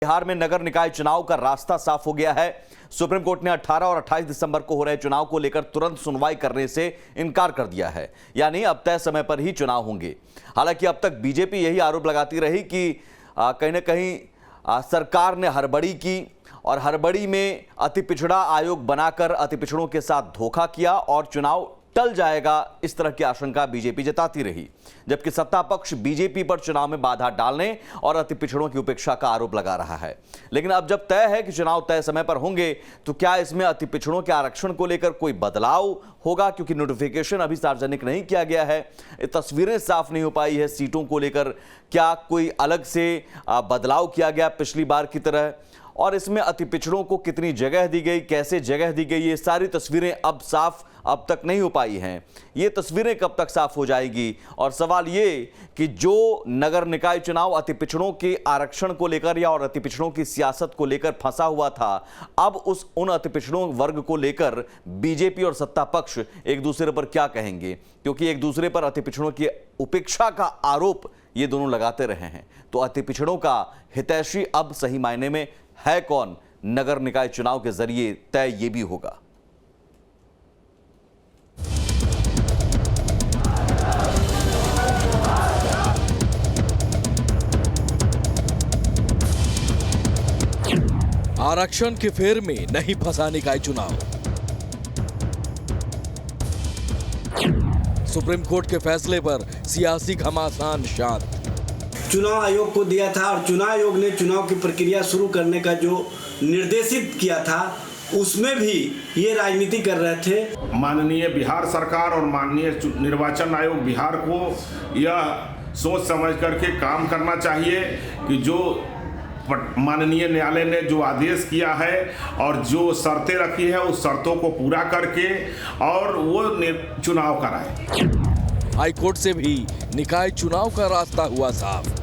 बिहार में नगर निकाय चुनाव का रास्ता साफ हो गया है। सुप्रीम कोर्ट ने 18 और 28 दिसंबर को हो रहे चुनाव को लेकर तुरंत सुनवाई करने से इनकार कर दिया है, यानी अब तय समय पर ही चुनाव होंगे। हालांकि अब तक बीजेपी यही आरोप लगाती रही कि कहीं ना कहीं सरकार ने हड़बड़ी की और हड़बड़ी में अति पिछड़ा आयोग बनाकर अति पिछड़ों के साथ धोखा किया और चुनाव टल जाएगा, इस तरह की आशंका बीजेपी जताती रही। जबकि सत्ता पक्ष बीजेपी पर चुनाव में बाधा डालने और अति पिछड़ों की उपेक्षा का आरोप लगा रहा है। लेकिन अब जब तय है कि चुनाव तय समय पर होंगे, तो क्या इसमें अति पिछड़ों के आरक्षण को लेकर कोई बदलाव होगा? क्योंकि नोटिफिकेशन अभी सार्वजनिक नहीं किया गया है, तस्वीरें साफ नहीं हो पाई है सीटों को लेकर। क्या कोई अलग से बदलाव किया गया पिछली बार की तरह? और इसमें अति पिछड़ों को कितनी जगह दी गई, कैसे जगह दी गई, ये सारी तस्वीरें अब तक नहीं हो पाई हैं। ये तस्वीरें कब तक साफ हो जाएगी? और सवाल ये कि जो नगर निकाय चुनाव अति पिछड़ों के आरक्षण को लेकर या और अति पिछड़ों की सियासत को लेकर फंसा हुआ था, अब उन अति पिछड़ों वर्ग को लेकर बीजेपी और सत्ता पक्ष एक दूसरे पर क्या कहेंगे? क्योंकि एक दूसरे पर अति पिछड़ों की उपेक्षा का आरोप ये दोनों लगाते रहे हैं। तो अति पिछड़ों का हितैषी अब सही मायने में है कौन? नगर निकाय चुनाव के जरिए तय ये भी होगा। आरक्षण के फेर में नहीं फंसा निकाय चुनाव। सुप्रीम कोर्ट के फैसले पर सियासी घमासान शांत। चुनाव आयोग को दिया था और चुनाव आयोग ने चुनाव की प्रक्रिया शुरू करने का जो निर्देशित किया था, उसमें भी ये राजनीति कर रहे थे। माननीय बिहार सरकार और माननीय निर्वाचन आयोग बिहार को यह सोच समझ करके काम करना चाहिए कि जो माननीय न्यायालय ने जो आदेश किया है और जो शर्तें रखी है उस शर्तों को पूरा करके और वो चुनाव कराए। हाई कोर्ट से भी निकाय चुनाव का रास्ता हुआ साफ।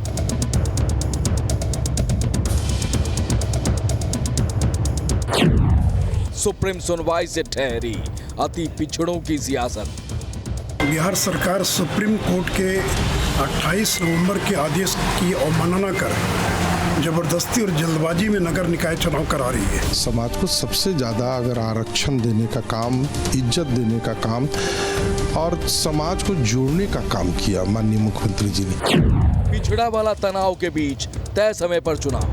सुप्रीम सुनवाई से ठहरी अति पिछड़ों की सियासत। बिहार सरकार सुप्रीम कोर्ट के 28 नवंबर के आदेश की अवमानना कर जबरदस्ती और जल्दबाजी में नगर निकाय चुनाव करा रही है। समाज को सबसे ज्यादा अगर आरक्षण देने का काम, इज्जत देने का काम और समाज को जोड़ने का काम किया माननीय मुख्यमंत्री जी ने। पिछड़ा वाला तनाव के बीच तय समय पर चुनाव।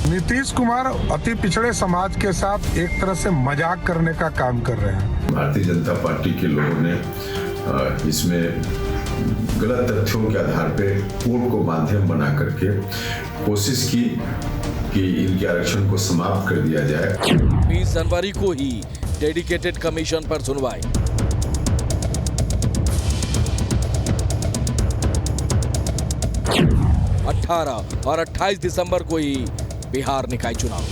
नीतीश कुमार अति पिछड़े समाज के साथ एक तरह से मजाक करने का काम कर रहे हैं। भारतीय जनता पार्टी के लोगों ने इसमें गलत तथ्यों के आधार पे कोर्ट को माध्यम बना करके कोशिश की कि इनके आरक्षण को समाप्त कर दिया जाए। 20 जनवरी को ही डेडिकेटेड कमीशन पर सुनवाई। अठारह और 28 दिसंबर को ही बिहार निकाय चुनाव।